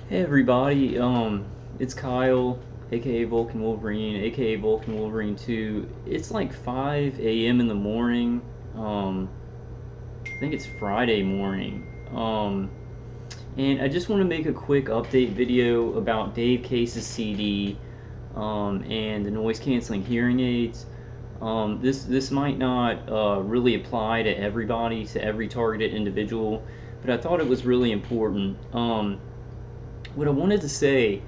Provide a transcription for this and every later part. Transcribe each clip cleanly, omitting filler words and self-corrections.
Hey everybody, it's Kyle, aka Vulcan Wolverine, aka Vulcan Wolverine 2. It's like 5 a.m. in the morning. Um, I think it's Friday morning. And I just want to make a quick update video about Dave Case's CD, and the noise canceling hearing aids. This might not really apply to everybody, to every targeted individual, but I thought it was really important. What I wanted to say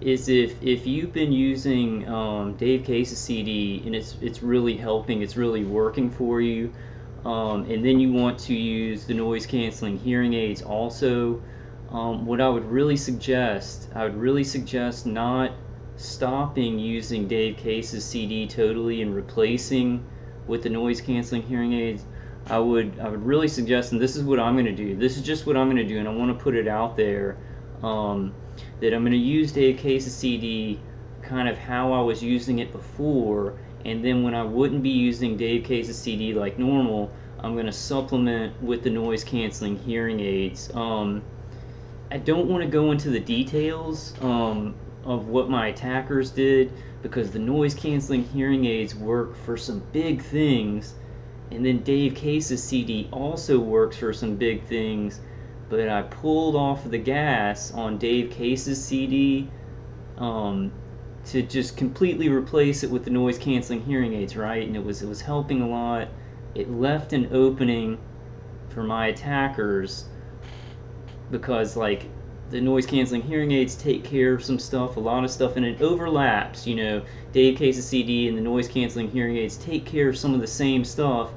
is if you've been using Dave Case's CD and it's really helping, it's really working for you, and then you want to use the noise canceling hearing aids also, what I would really suggest not stopping using Dave Case's CD totally and replacing with the noise canceling hearing aids. I would really suggest, and this is what I'm going to do. This is just what I'm going to do, and I want to put it out there, um, that I'm going to use Dave Case's CD kind of how I was using it before, and then when I wouldn't be using Dave Case's CD like normal, I'm going to supplement with the noise canceling hearing aids. I don't want to go into the details of what my attackers did, because the noise canceling hearing aids work for some big things, and then Dave Case's CD also works for some big things, but I pulled off the gas on Dave Case's CD, um, to just completely replace it with the noise canceling hearing aids, right? And it was helping a lot. It left an opening for my attackers, because like the noise canceling hearing aids take care of some stuff, a lot of stuff, and it overlaps. Dave Case's CD and the noise canceling hearing aids take care of some of the same stuff,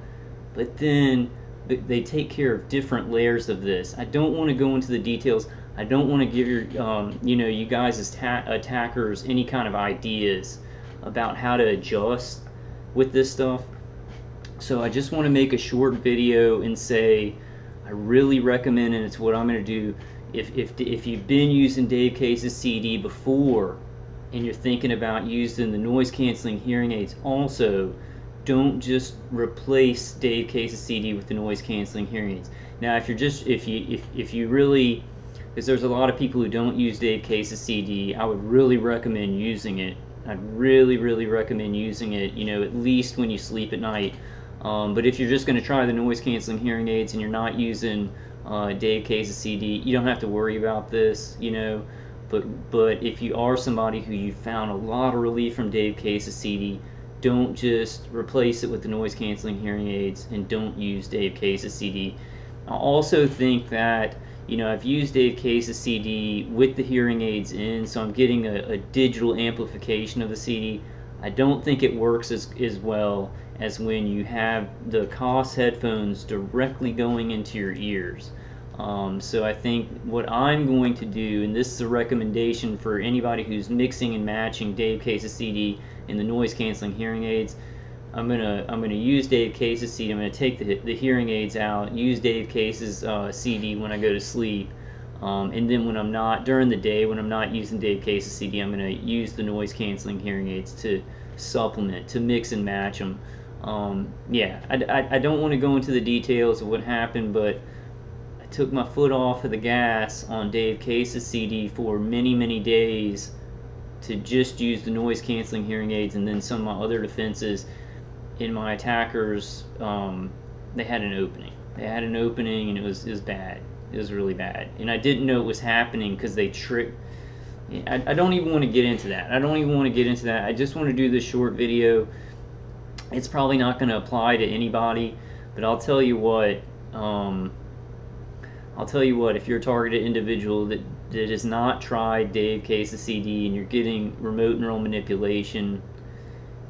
but then they take care of different layers of this. I don't want to go into the details. I don't want to give you guys as attackers any kind of ideas about how to adjust with this stuff. So I just want to make a short video and say I really recommend, and it's what I'm going to do. If you've been using Dave Case's CD before and you're thinking about using the noise canceling hearing aids also, don't just replace Dave Case's CD with the noise canceling hearing aids. Now, if you really, because there's a lot of people who don't use Dave Case's CD, I would really recommend using it. I'd really recommend using it, at least when you sleep at night. But if you're just going to try the noise canceling hearing aids and you're not using Dave Case's CD, you don't have to worry about this. But if you are somebody who you found a lot of relief from Dave Case's CD, don't just replace it with the noise canceling hearing aids, and don't use Dave Case's CD. I also think that I've used Dave Case's CD with the hearing aids in, so I'm getting a digital amplification of the CD. I don't think it works as well as when you have the COS headphones directly going into your ears. So I think what I'm going to do, and this is a recommendation for anybody who's mixing and matching Dave Case's CD and the noise canceling hearing aids, I'm gonna use Dave Case's CD. I'm gonna take the hearing aids out, use Dave Case's CD when I go to sleep, and then when I'm not, during the day when I'm not using Dave Case's CD, I'm gonna use the noise canceling hearing aids to supplement, to mix and match them. Yeah, I don't want to go into the details of what happened, but I took my foot off of the gas on Dave Case's CD for many days to just use the noise canceling hearing aids, and then some of my other defenses in my attackers, they had an opening. They had an opening, and it was bad. It was really bad, and I didn't know it was happening because they tricked. I don't even want to get into that. I just want to do this short video. It's probably not going to apply to anybody, but I'll tell you what. If you're a targeted individual that has not tried Dave Case's CD and you're getting remote neural manipulation,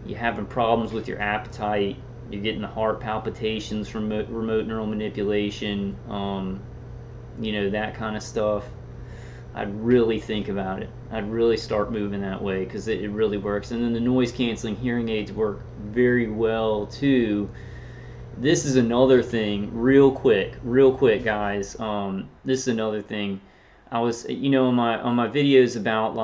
you're having problems with your appetite, you're getting the heart palpitations from remote neural manipulation, that kind of stuff, I'd really think about it. I'd really start moving that way, because it really works. And then the noise canceling hearing aids work very well too. This is another thing, real quick guys. This is another thing. I was, on my videos about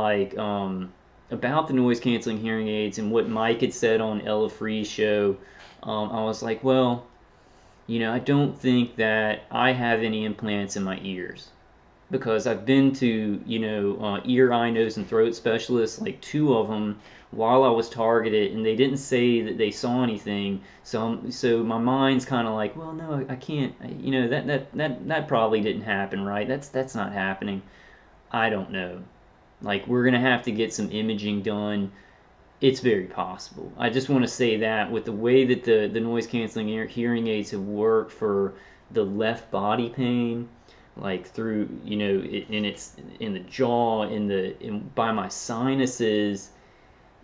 about the noise canceling hearing aids and what Mike had said on Ella Free's show. I was like, well, I don't think that I have any implants in my ears. because I've been to, ear, eye, nose, and throat specialists, like two of them, while I was targeted, and they didn't say that they saw anything. So my mind's kind of like, well, no, I can't. That probably didn't happen, right? That's not happening. I don't know. Like, we're gonna have to get some imaging done. It's very possible. I just want to say that with the way that the noise canceling hearing aids have worked for the left body pain, like through, it's in the jaw, by my sinuses,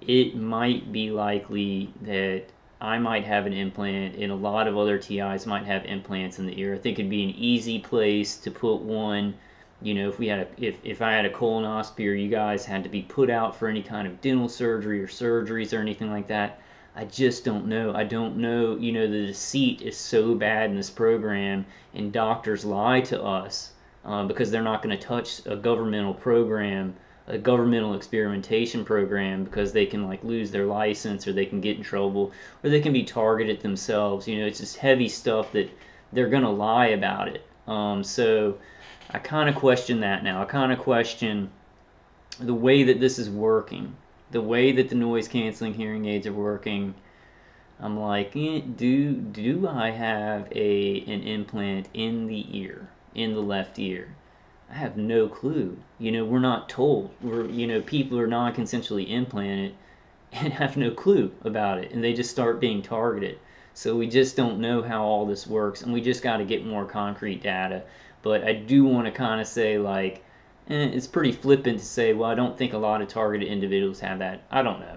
it might be likely that I might have an implant, and a lot of other TIs might have implants in the ear. I think it'd be an easy place to put one. If I had a colonoscopy, or you guys had to be put out for any kind of dental surgery or surgeries or anything like that, I just don't know. I don't know. The deceit is so bad in this program, and doctors lie to us because they're not going to touch a governmental program, a governmental experimentation program, because they can like lose their license, or they can get in trouble, or they can be targeted themselves. It's just heavy stuff that they're going to lie about it. So I kind of question that now. I kind of question the way that this is working, the way that the noise canceling hearing aids are working. I'm like, do I have an implant in the ear, in the left ear? I have no clue. We're not told. People are non-consensually implanted and have no clue about it, and they just start being targeted. So we just don't know how all this works, and we just got to get more concrete data. But I do want to kind of say, like, it's pretty flippant to say, well, I don't think a lot of targeted individuals have that. I don't know.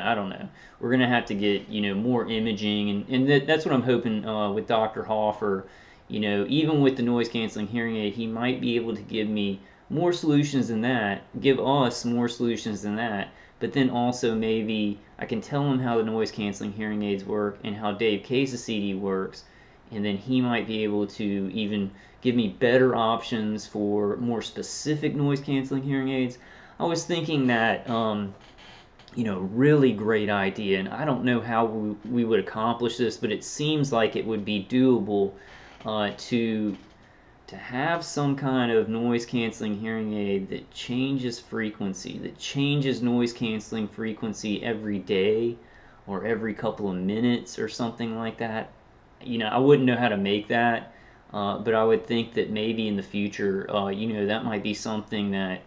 I don't know. We're going to have to get, more imaging, and that's what I'm hoping with Dr. Hoffer. Even with the noise canceling hearing aid, he might be able to give me more solutions than that, give us more solutions than that, but then also maybe I can tell him how the noise canceling hearing aids work and how Dave Case's CD works, and then he might be able to even give me better options for more specific noise canceling hearing aids. I was thinking that, really great idea, and I don't know how we would accomplish this, but it seems like it would be doable to have some kind of noise canceling hearing aid that changes frequency, that changes noise canceling frequency every day or every couple of minutes or something like that. I wouldn't know how to make that, but I would think that maybe in the future, that might be something that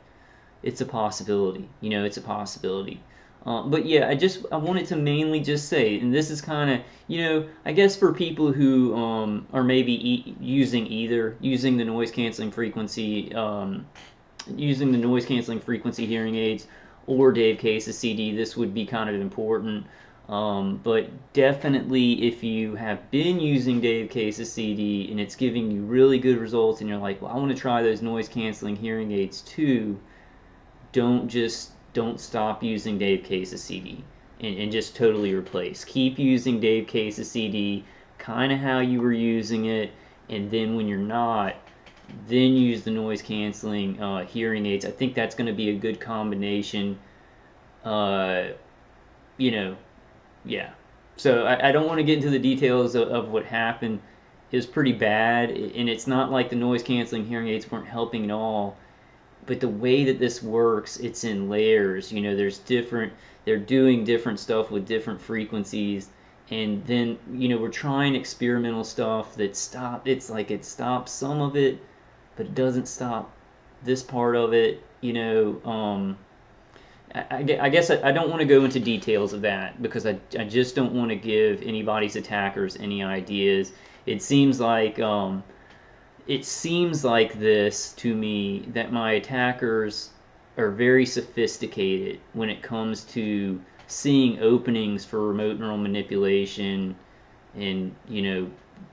it's a possibility. It's a possibility. But yeah, I wanted to mainly just say, and this is kind of, I guess for people who are maybe using the noise canceling frequency, hearing aids, or Dave Case's CD, this would be kind of important. But definitely, if you have been using Dave Case's CD and it's giving you really good results, and you're like, well, I want to try those noise canceling hearing aids too, don't stop using Dave Case's CD and just totally replace. Keep using Dave Case's CD kind of how you were using it, and then when you're not, then use the noise canceling hearing aids. I think that's going to be a good combination. Uh, yeah. So I don't want to get into the details of what happened. It was pretty bad, and it's not like the noise canceling hearing aids weren't helping at all. But the way that this works, it's in layers. They're doing different stuff with different frequencies, and then we're trying experimental stuff that it stops some of it, but it doesn't stop this part of it. I guess I don't want to go into details of that, because I just don't want to give anybody's attackers any ideas. It seems like this to me, that my attackers are very sophisticated when it comes to seeing openings for remote neural manipulation, and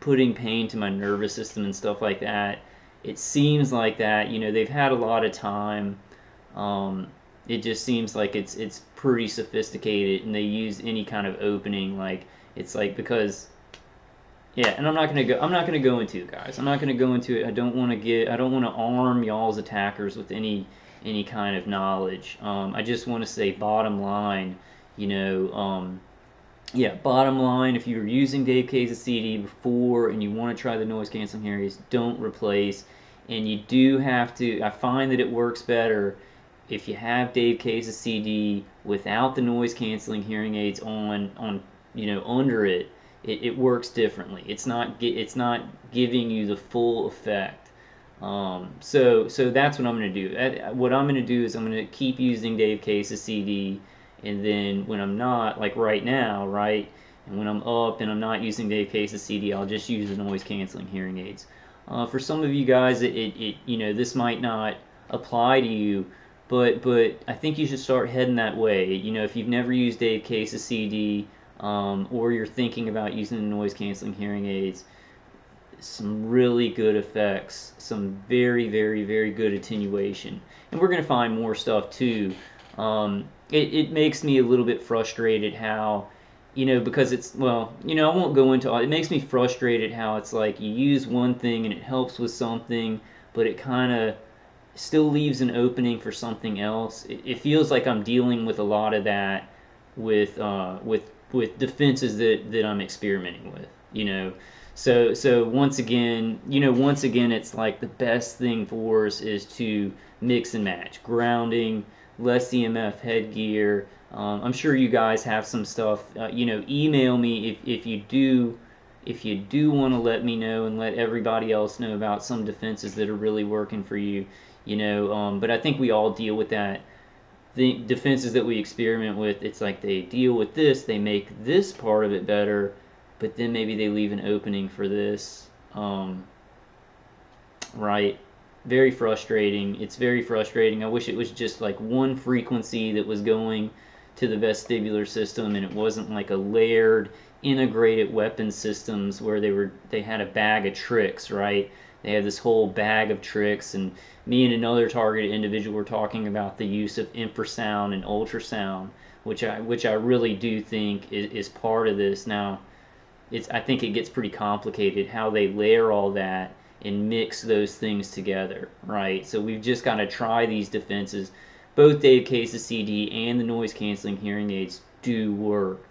putting pain to my nervous system and stuff like that. It seems like that. They've had a lot of time. It just seems like it's pretty sophisticated, and they use any kind of opening, like it's like, because yeah, and I'm not gonna go into it, guys. I'm not gonna go into it. I don't want to arm y'all's attackers with any kind of knowledge. I just want to say, bottom line, bottom line, if you were using Dave Case's CD before and you want to try the noise canceling hearing aids, don't replace. and you do have to. I find that it works better if you have Dave Case's CD without the noise canceling hearing aids on under it. It works differently. It's not giving you the full effect. So that's what I'm going to do. What I'm going to do is I'm going to keep using Dave Case's CD, and then when I'm not, like right now, right, and when I'm up and I'm not using Dave Case's CD, I'll just use the noise canceling hearing aids. For some of you guys, this might not apply to you, but I think you should start heading that way. If you've never used Dave Case's CD, or you're thinking about using the noise canceling hearing aids, some really good effects, some very, very, very good attenuation. And we're going to find more stuff too. It makes me a little bit frustrated how, because it's, well, I won't go into all, it makes me frustrated how it's like you use one thing and it helps with something, but it kind of still leaves an opening for something else. It feels like I'm dealing with a lot of that with defenses that I'm experimenting with, So once again, it's like the best thing for us is to mix and match grounding, less EMF headgear. I'm sure you guys have some stuff. Email me if you do want to let me know and let everybody else know about some defenses that are really working for you. But I think we all deal with that. The defenses that we experiment with, it's like they deal with this, they make this part of it better, but then maybe they leave an opening for this. Right? Very frustrating. It's very frustrating. I wish it was just like one frequency that was going to the vestibular system, and it wasn't like a layered integrated weapon systems where they had a bag of tricks, right? They had this whole bag of tricks, and me and another targeted individual were talking about the use of infrasound and ultrasound, which I really do think is part of this. Now, I think it gets pretty complicated how they layer all that and mix those things together, right? So we've just got to try these defenses. Both Dave Case's CD and the noise canceling hearing aids do work.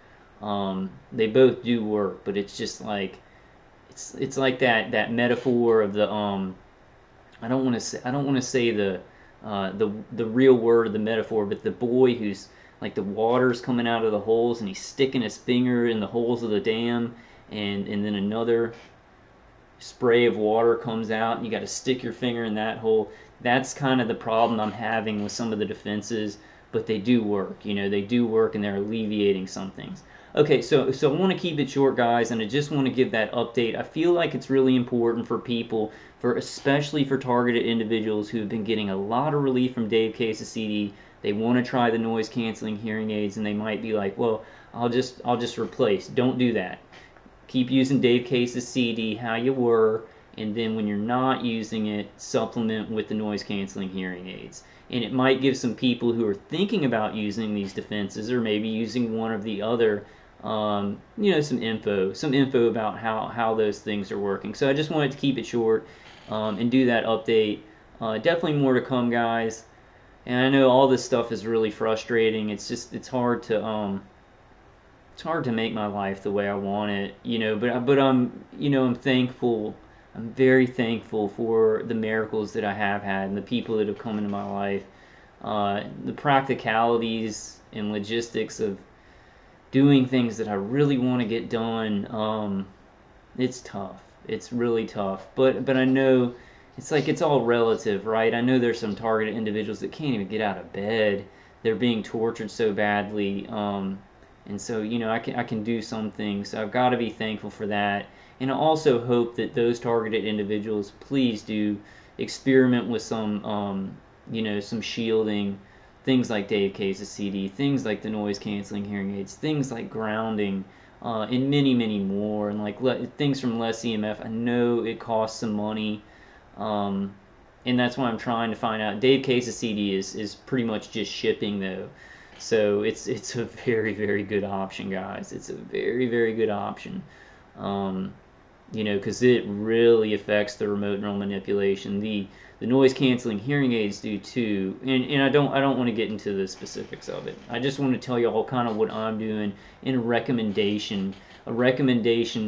They both do work, but it's just like it's like that metaphor of the I don't want to say the real word of the metaphor, but the boy who's like the water's coming out of the holes and he's sticking his finger in the holes of the dam, and then another spray of water comes out and you got to stick your finger in that hole. That's kind of the problem I'm having with some of the defenses, but they do work. They do work and they're alleviating some things. Okay, so I want to keep it short, guys, and I just want to give that update. I feel like it's really important for people, especially for targeted individuals who have been getting a lot of relief from Dave Case's CD. They want to try the noise canceling hearing aids, and they might be like, well, I'll just replace. Don't do that. Keep using Dave Case's CD how you were, and then when you're not using it, supplement with the noise canceling hearing aids. And it might give some people who are thinking about using these defenses, or maybe using one of the other, some info about how those things are working. So I just wanted to keep it short and do that update. Definitely more to come, guys. And I know all this stuff is really frustrating. It's hard to make my life the way I want it, but I'm thankful. I'm very thankful for the miracles that I have had and the people that have come into my life. The practicalities and logistics of doing things that I really want to get done, it's tough. It's really tough. But I know it's like it's all relative, right? I know there's some targeted individuals that can't even get out of bed. They're being tortured so badly. And so, I can do some things. So I've got to be thankful for that. And I also hope that those targeted individuals, please do experiment with some shielding, things like Dave Case's CD, things like the noise canceling hearing aids, things like grounding, and many, many more. And like things from less EMF. I know it costs some money, and that's why I'm trying to find out. Dave Case's CD is pretty much just shipping though. So it's a very, very good option, guys. It's a very, very good option. you know, because it really affects the remote neural manipulation. The noise canceling hearing aids do too, and I don't want to get into the specifics of it. I just want to tell you all kind of what I'm doing in a recommendation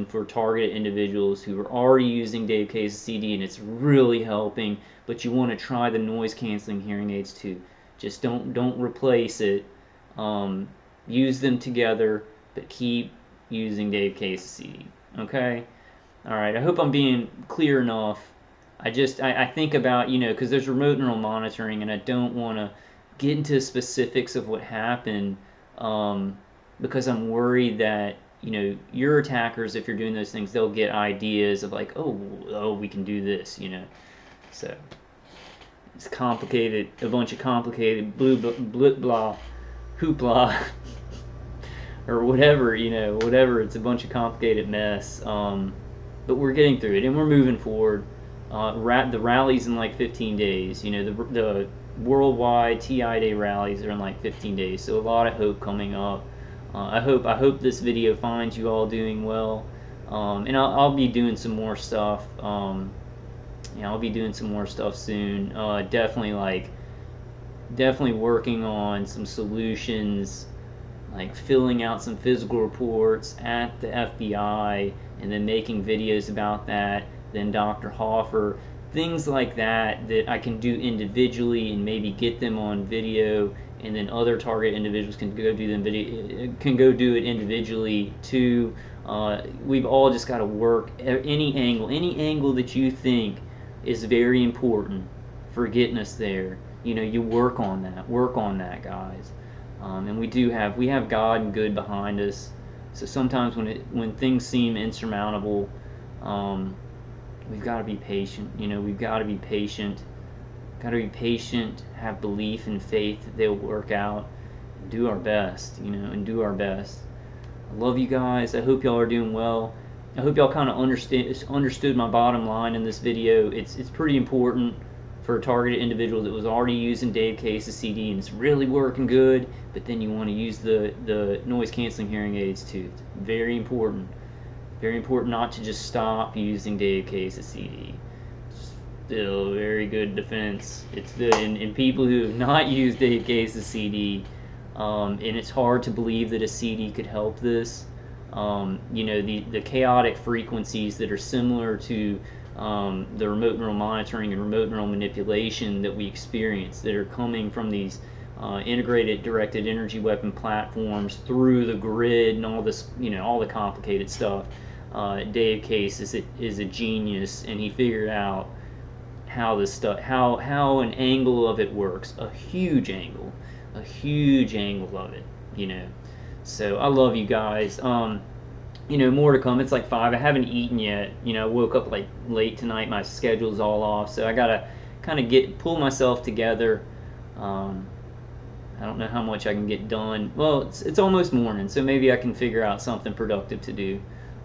for targeted individuals who are already using Dave Case's CD and it's really helping, but you want to try the noise canceling hearing aids too. Just don't replace it. Use them together, but keep using Dave Case's CD. Okay. All right. I hope I'm being clear enough. I think about, you know, because there's remote neural monitoring, and I don't want to get into specifics of what happened, because I'm worried that, you know, your attackers, if you're doing those things, they'll get ideas of like, oh, we can do this, you know. So it's complicated, a bunch of complicated blah, blah, hoopla, or whatever, you know, whatever. It's a bunch of complicated mess. But we're getting through it, and we're moving forward. The rallies in like 15 days. You know, the worldwide TI Day rallies are in like 15 days. So a lot of hope coming up. I hope this video finds you all doing well. And I'll be doing some more stuff. Yeah, I'll be doing some more stuff soon. Definitely working on some solutions, like filling out some physical reports at the FBI, and then making videos about that. Then Dr. Hoffer, things like that that I can do individually and maybe get them on video, and then other target individuals can go do it individually too. We've all just got to work any angle that you think is very important for getting us there. You know, you work on that, guys. And we have God and good behind us. So sometimes when things seem insurmountable, we've got to be patient. You know, we've got to be patient. Got to be patient. Have belief and faith that they'll work out. And do our best. You know, and do our best. I love you guys. I hope y'all are doing well. I hope y'all kind of understood my bottom line in this video. It's pretty important for a targeted individual that was already using Dave Case's CD and it's really working good, but then you want to use the noise canceling hearing aids too. It's very important. Very important not to just stop using Dave Case's CD. Still a very good defense. It's good. And people who have not used Dave Case's CD, and it's hard to believe that a CD could help this. You know, the chaotic frequencies that are similar to the remote neural monitoring and remote neural manipulation that we experience, that are coming from these integrated directed energy weapon platforms through the grid and all this, you know, all the complicated stuff. Dave Case is a genius, and he figured out how this stuff, how an angle of it works, a huge angle of it, you know. So I love you guys. You know, more to come. It's like 5. I haven't eaten yet. You know, I woke up like late tonight. My schedule's all off, so I gotta kind of pull myself together. I don't know how much I can get done. Well, it's almost morning, so maybe I can figure out something productive to do.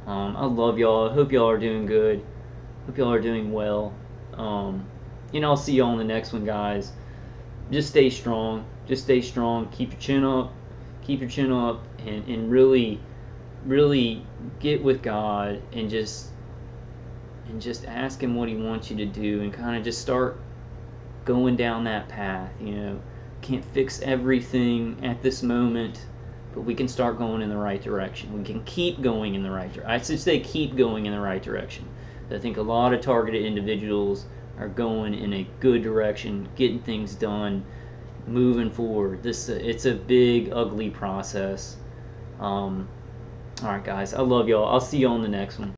I love y'all. I hope y'all are doing good. Hope y'all are doing well. You know, I'll see y'all in the next one, guys. Just stay strong. Just stay strong. Keep your chin up. Keep your chin up, and really get with God and just ask Him what He wants you to do, and kind of just start going down that path. You know, can't fix everything at this moment, but we can start going in the right direction. We can keep going in the right direction. I should say keep going in the right direction. I think a lot of targeted individuals are going in a good direction, getting things done, moving forward. It's a big, ugly process. Alright guys, I love y'all. I'll see you on the next one.